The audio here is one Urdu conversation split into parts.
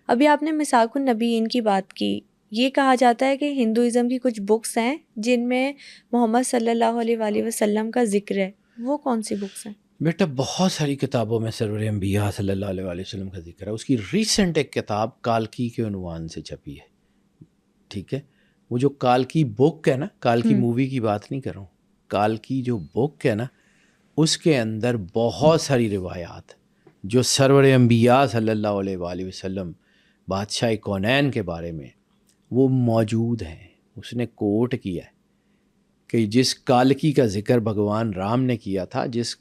ابھی آپ نے مساک النبیین کی بات کی. یہ کہا جاتا ہے کہ ہندوازم کی کچھ بکس ہیں جن میں محمد صلی اللہ علیہ وآلہ وسلم کا ذکر ہے. وہ کون سی بکس ہیں؟ بیٹا بہت ساری کتابوں میں سرور انبیاء صلی اللہ علیہ وآلہ وسلم کا ذکر ہے. اس کی ریسنٹ ایک کتاب کالکی کے عنوان سے چھپی ہے. ٹھیک ہے، وہ جو کالکی بک ہے نا، کالکی مووی کی بات نہیں کر رہا ہوں، کالکی جو بک ہے نا، اس کے اندر بہت ساری روایات جو سرور انبیاء صلی اللہ علیہ وآلہ وسلم بادشاہ کونین کے بارے میں وہ موجود ہیں. اس نے کوٹ کیا ہے کہ جس کالکی کا ذکر بھگوان رام نے کیا تھا، جس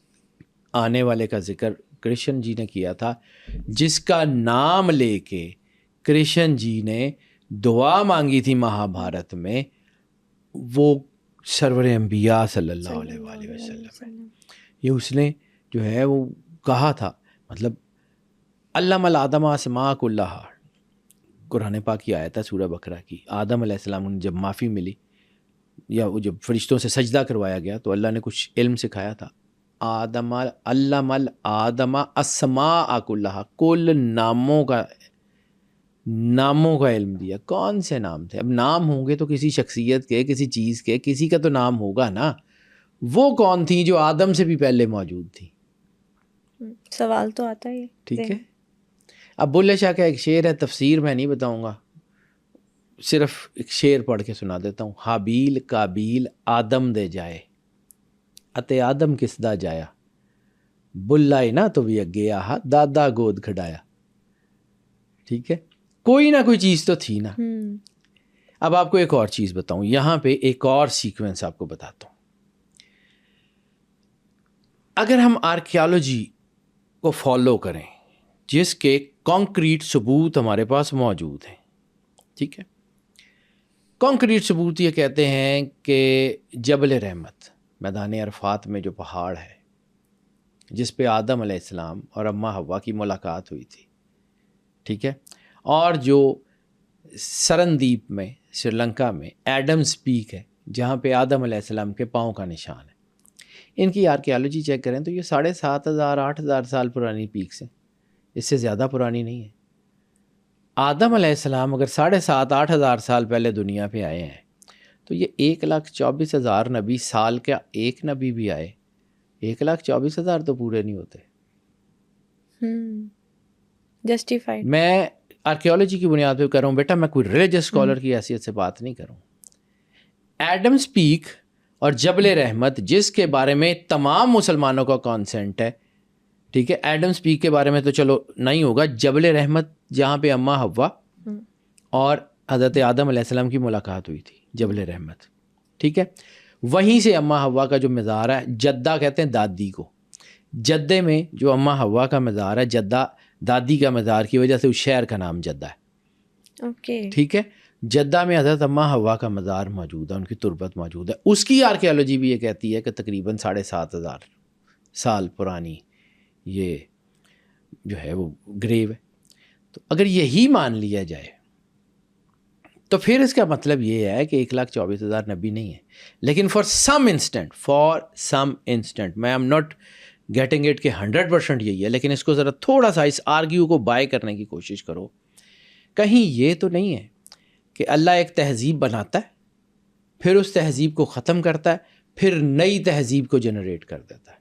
آنے والے کا ذکر کرشن جی نے کیا تھا، جس کا نام لے کے کرشن جی نے دعا مانگی تھی مہابھارت میں، وہ سرور انبیاء صلی اللہ علیہ وآلہ وسلم ہے. یہ اس نے جو ہے وہ کہا تھا، مطلب علم الآدم اسماء کلھا، قرآن پاک کی آیت ہے سورہ بقرہ کی. آدم علیہ السلام نے جب معافی ملی یا وہ جب فرشتوں سے سجدہ کروایا گیا تو اللہ نے کچھ علم سکھایا تھا. آدم علم الآدم اسماء کلھا، کل ناموں کا علم دیا. کون سے نام تھے؟ اب نام ہوں گے تو کسی شخصیت کے، کسی چیز کے، کسی کا تو نام ہوگا نا. وہ کون تھی جو آدم سے بھی پہلے موجود تھی؟ سوال تو آتا ہے. ٹھیک ہے، اب بلے شاہ کا ایک شعر ہے، تفسیر میں نہیں بتاؤں گا، صرف ایک شعر پڑھ کے سنا دیتا ہوں. حابیل کابیل آدم دے جائے، اتے آدم کس دا جایا، بلائے نہ تو بھی اگے آہا، دادا گود کھڈایا. ٹھیک ہے، کوئی نہ کوئی چیز تو تھی نا. اب آپ کو ایک اور چیز بتاؤں، یہاں پہ ایک اور سیکوینس آپ کو بتاتا ہوں. اگر ہم آرکیالوجی کو فالو کریں جس کے کانکریٹ ثبوت ہمارے پاس موجود ہیں، ٹھیک ہے، کانکریٹ ثبوت یہ کہتے ہیں کہ جبل رحمت میدان عرفات میں جو پہاڑ ہے جس پہ آدم علیہ السلام اور اماں حوا کی ملاقات ہوئی تھی، ٹھیک ہے، اور جو سرندیپ میں سری لنکا میں ایڈمز پیک ہے جہاں پہ آدم علیہ السلام کے پاؤں کا نشان ہے. ان کی آرکیالوجی چیک کریں تو یہ 7,500 8,000 سال پرانی پیکس ہیں، اس سے زیادہ پرانی نہیں ہے. آدم علیہ السلام اگر 7,500 8,000 سال پہلے دنیا پہ آئے ہیں تو یہ 1,24,000 نبی سال کا ایک نبی بھی آئے، 1,24,000 تو پورے نہیں ہوتے. جسٹیفائڈ. میں آرکیالوجی کی بنیاد پہ کر رہا ہوں بیٹا، میں کوئی ریلیجس اسکالر کی حیثیت سے بات نہیں کروں. ایڈمز پیک اور جبل رحمت جس کے بارے میں تمام مسلمانوں کا کانسنٹ ہے، ٹھیک ہے، ایڈمز پیک کے بارے میں تو چلو نہیں ہوگا، جبل رحمت جہاں پہ اماں حوا اور حضرت آدم علیہ السلام کی ملاقات ہوئی تھی، جبل رحمت، ٹھیک ہے، وہیں سے اماں حوا کا جو مزار ہے، جدہ کہتے ہیں دادی کو، جدے میں جو اماں حوا کا مزار ہے، جدہ دادی کا مزار کی وجہ سے اس شہر کا نام جدہ ہے. اوکے، ٹھیک ہے، جدہ میں حضرت اماں حوا کا مزار موجود ہے، ان کی تربت موجود ہے. اس کی آرکیالوجی بھی یہ کہتی ہے کہ تقریباً 7,500 سال پرانی یہ جو ہے وہ گریو ہے. تو اگر یہی مان لیا جائے تو پھر اس کا مطلب یہ ہے کہ 1,24,000 نبی نہیں ہے. لیکن فار سم انسٹنٹ میں ایم ناٹ گیٹنگ اٹ کہ 100% یہی ہے، لیکن اس کو ذرا تھوڑا سا اس آرگیو کو بائی کرنے کی کوشش کرو. کہیں یہ تو نہیں ہے کہ اللہ ایک تہذیب بناتا ہے، پھر اس تہذیب کو ختم کرتا ہے، پھر نئی تہذیب کو جنریٹ کر دیتا ہے.